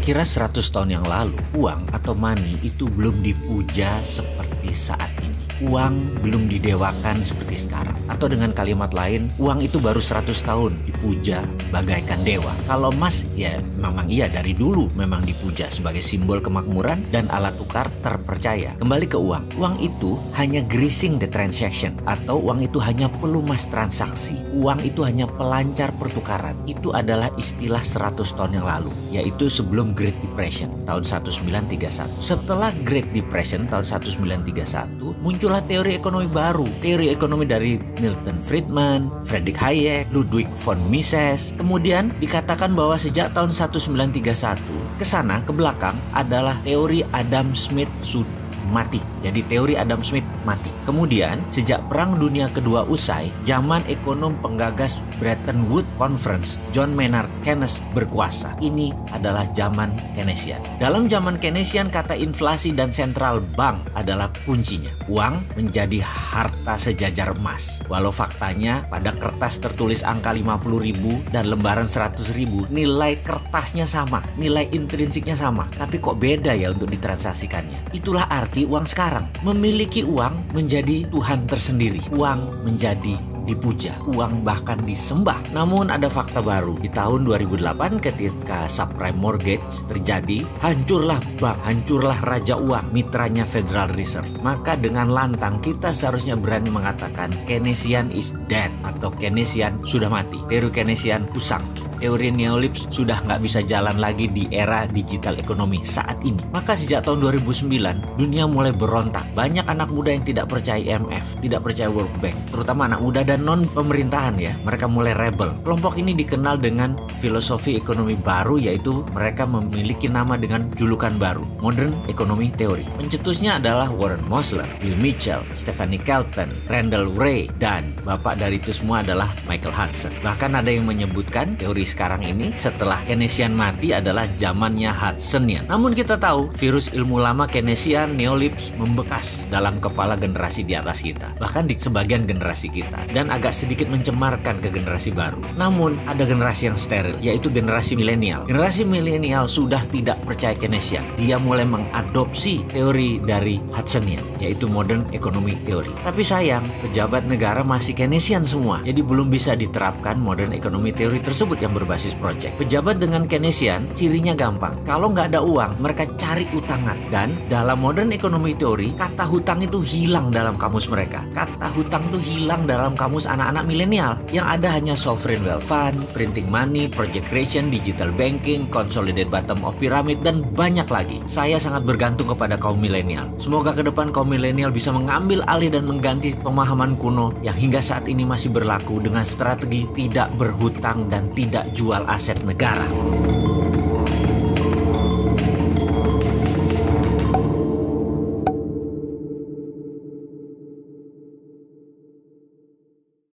Kira-kira 100 tahun yang lalu, uang atau money itu belum dipuja seperti saat ini. Uang belum didewakan seperti sekarang. Atau dengan kalimat lain, uang itu baru 100 tahun dipuja bagaikan dewa. Kalau emas, ya memang iya dari dulu memang dipuja sebagai simbol kemakmuran dan alat tukar terpercaya. Kembali ke uang. Uang itu hanya greasing the transaction, atau uang itu hanya pelumas transaksi. Uang itu hanya pelancar pertukaran. Itu adalah istilah 100 tahun yang lalu, yaitu sebelum Great Depression tahun 1931. Setelah Great Depression tahun 1931, muncullah teori ekonomi baru. Teori ekonomi dari Milton Friedman, Friedrich Hayek, Ludwig von Mises. Kemudian dikatakan bahwa sejak tahun 1931 ke sana ke belakang adalah teori Adam Smith sudah mati. Jadi teori Adam Smith mati. Kemudian sejak Perang Dunia Kedua usai, zaman ekonom penggagas Bretton Woods Conference John Maynard Keynes berkuasa. Ini adalah zaman Keynesian. Dalam zaman Keynesian, kata inflasi dan central bank adalah kuncinya. Uang menjadi harta sejajar emas. Walau faktanya pada kertas tertulis angka 50.000 dan lembaran 100.000, nilai kertasnya sama, nilai intrinsiknya sama. Tapi kok beda ya untuk ditransaksikannya? Itulah arti uang sekarang. Memiliki uang menjadi Tuhan tersendiri. Uang menjadi dipuja, uang bahkan disembah. Namun ada fakta baru. Di tahun 2008 ketika subprime mortgage terjadi, hancurlah bank, hancurlah raja uang, mitranya Federal Reserve. Maka dengan lantang kita seharusnya berani mengatakan Keynesian is dead, atau Keynesian sudah mati. Teori Keynesian usang. Teori neolips sudah nggak bisa jalan lagi di era digital ekonomi saat ini. Maka sejak tahun 2009, dunia mulai berontak. Banyak anak muda yang tidak percaya IMF, tidak percaya World Bank, terutama anak muda dan non-pemerintahan ya. Mereka mulai rebel. Kelompok ini dikenal dengan filosofi ekonomi baru, yaitu mereka memiliki nama dengan julukan baru, Modern Economy Theory. Pencetusnya adalah Warren Mosler, Bill Mitchell, Stephanie Kelton, Randall Wray, dan bapak dari itu semua adalah Michael Hudson. Bahkan ada yang menyebutkan teori sekarang ini setelah Keynesian mati adalah zamannya Hudsonian. Namun kita tahu virus ilmu lama Keynesian neolips membekas dalam kepala generasi di atas kita, bahkan di sebagian generasi kita, dan agak sedikit mencemarkan ke generasi baru. Namun ada generasi yang steril, yaitu generasi milenial. Generasi milenial sudah tidak percaya Keynesian. Dia mulai mengadopsi teori dari Hudsonian, yaitu Modern Economy Theory. Tapi sayang, pejabat negara masih Keynesian semua, jadi belum bisa diterapkan Modern Economy Theory tersebut yang berbasis project. Pejabat dengan Keynesian cirinya gampang. Kalau nggak ada uang, mereka cari utangan. Dan dalam Modern Economy Theory, kata hutang itu hilang dalam kamus mereka. Kata hutang itu hilang dalam kamus anak-anak milenial. Yang ada hanya sovereign wealth fund, printing money, project creation, digital banking, consolidated bottom of pyramid, dan banyak lagi. Saya sangat bergantung kepada kaum milenial. Semoga ke depan kaum milenial bisa mengambil alih dan mengganti pemahaman kuno yang hingga saat ini masih berlaku dengan strategi tidak berhutang dan tidak jual aset negara.